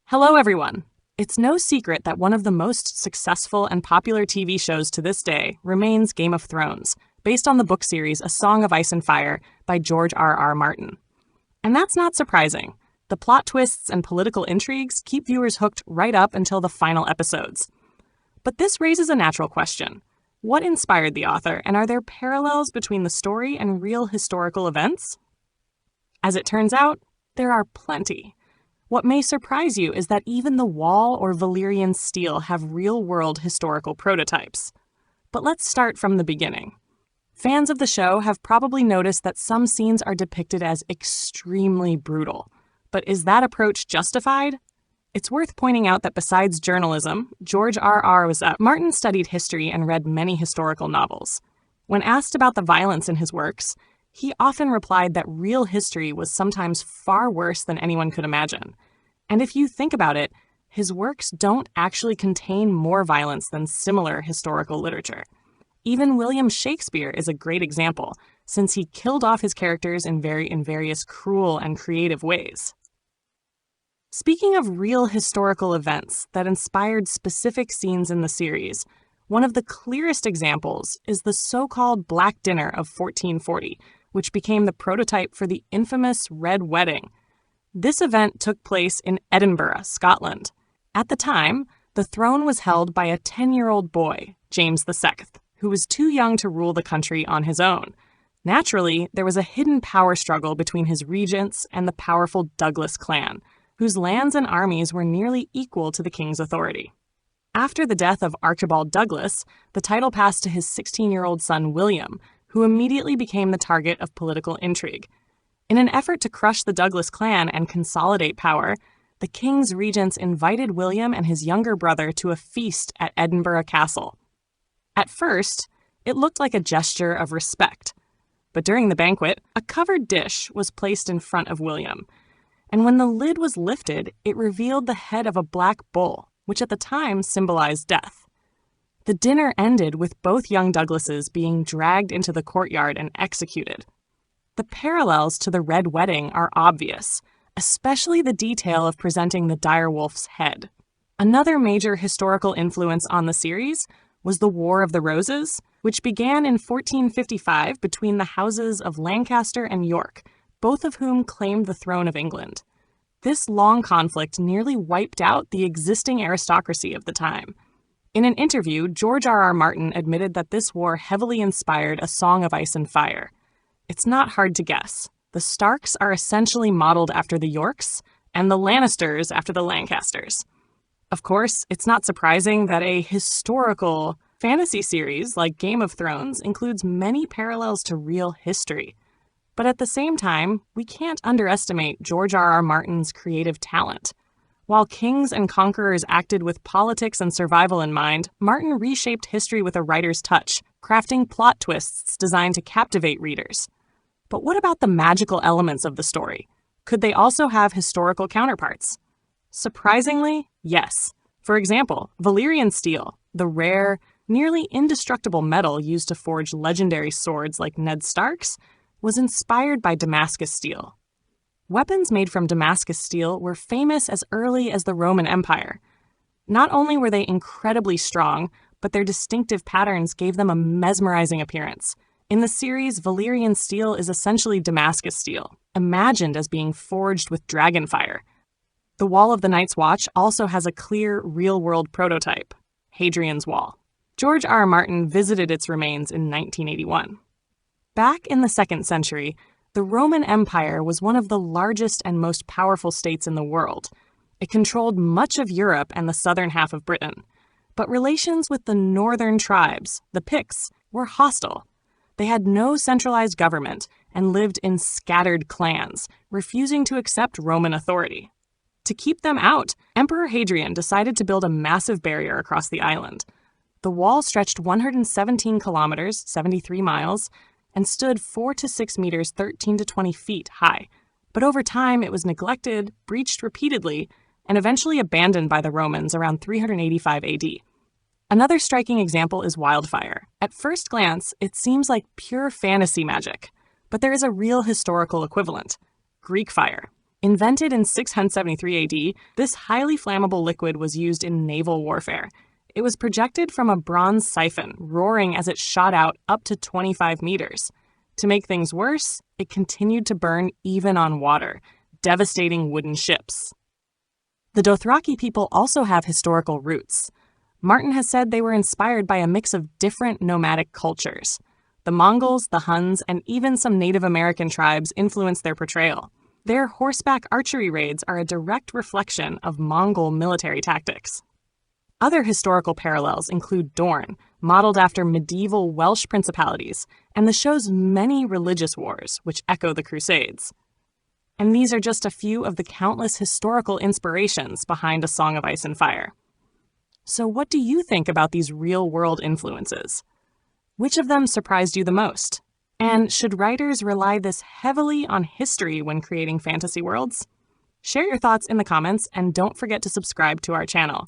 Hello, everyone. It's no secret that one of the most successful and popular TV shows to this day remains Game of Thrones, based on the book series A Song of Ice and Fire by George R.R. Martin. And that's not surprising. The plot twists and political intrigues keep viewers hooked right up until the final episodes. But this raises a natural question. What inspired the author, and are there parallels between the story and real historical events? As it turns out, there are plenty. What may surprise you is that even the Wall or Valyrian steel have real-world historical prototypes. But let's start from the beginning. Fans of the show have probably noticed that some scenes are depicted as extremely brutal. But is that approach justified? It's worth pointing out that besides journalism, George R.R. Martin studied history and read many historical novels. When asked about the violence in his works, he often replied that real history was sometimes far worse than anyone could imagine. And if you think about it, his works don't actually contain more violence than similar historical literature. Even William Shakespeare is a great example, since he killed off his characters in various cruel and creative ways. Speaking of real historical events that inspired specific scenes in the series, one of the clearest examples is the so-called Black Dinner of 1440, which became the prototype for the infamous Red Wedding. This event took place in Edinburgh, Scotland. At the time, the throne was held by a 10-year-old boy, James II, who was too young to rule the country on his own. Naturally, there was a hidden power struggle between his regents and the powerful Douglas clan, whose lands and armies were nearly equal to the king's authority. After the death of Archibald Douglas, the title passed to his 16-year-old son William, who immediately became the target of political intrigue. In an effort to crush the Douglas clan and consolidate power, the king's regents invited William and his younger brother to a feast at Edinburgh Castle. At first, it looked like a gesture of respect, but during the banquet, a covered dish was placed in front of William, and when the lid was lifted, it revealed the head of a black bull, which at the time symbolized death. The dinner ended with both young Douglases being dragged into the courtyard and executed. The parallels to the Red Wedding are obvious, especially the detail of presenting the direwolf's head. Another major historical influence on the series was the War of the Roses, which began in 1455 between the houses of Lancaster and York, both of whom claimed the throne of England. This long conflict nearly wiped out the existing aristocracy of the time. In an interview, George R.R. Martin admitted that this war heavily inspired A Song of Ice and Fire. It's not hard to guess. The Starks are essentially modeled after the Yorks, and the Lannisters after the Lancasters. Of course, it's not surprising that a historical fantasy series like Game of Thrones includes many parallels to real history. But at the same time, we can't underestimate George R.R. Martin's creative talent. While kings and conquerors acted with politics and survival in mind, Martin reshaped history with a writer's touch, crafting plot twists designed to captivate readers. But what about the magical elements of the story? Could they also have historical counterparts? Surprisingly, yes. For example, Valyrian steel, the rare, nearly indestructible metal used to forge legendary swords like Ned Stark's, was inspired by Damascus steel. Weapons made from Damascus steel were famous as early as the Roman Empire. Not only were they incredibly strong, but their distinctive patterns gave them a mesmerizing appearance. In the series, Valyrian steel is essentially Damascus steel, imagined as being forged with dragonfire. The Wall of the Night's Watch also has a clear, real-world prototype, Hadrian's Wall. George R.R. Martin visited its remains in 1981. Back in the 2nd century, the Roman Empire was one of the largest and most powerful states in the world. It controlled much of Europe and the southern half of Britain. But relations with the northern tribes, the Picts, were hostile. They had no centralized government and lived in scattered clans, refusing to accept Roman authority. To keep them out, Emperor Hadrian decided to build a massive barrier across the island. The wall stretched 117 kilometers, 73 miles, and stood 4 to 6 meters, 13 to 20 feet high. But over time, it was neglected, breached repeatedly, and eventually abandoned by the Romans around 385 AD. Another striking example is wildfire. At first glance, it seems like pure fantasy magic, but there is a real historical equivalent, Greek fire. Invented in 673 AD, this highly flammable liquid was used in naval warfare. It was projected from a bronze siphon, roaring as it shot out up to 25 meters. To make things worse, it continued to burn even on water, devastating wooden ships. The Dothraki people also have historical roots. Martin has said they were inspired by a mix of different nomadic cultures. The Mongols, the Huns, and even some Native American tribes influenced their portrayal. Their horseback archery raids are a direct reflection of Mongol military tactics. Other historical parallels include Dorne, modeled after medieval Welsh principalities, and the show's many religious wars, which echo the Crusades. And these are just a few of the countless historical inspirations behind A Song of Ice and Fire. So what do you think about these real-world influences? Which of them surprised you the most? And should writers rely this heavily on history when creating fantasy worlds? Share your thoughts in the comments and don't forget to subscribe to our channel.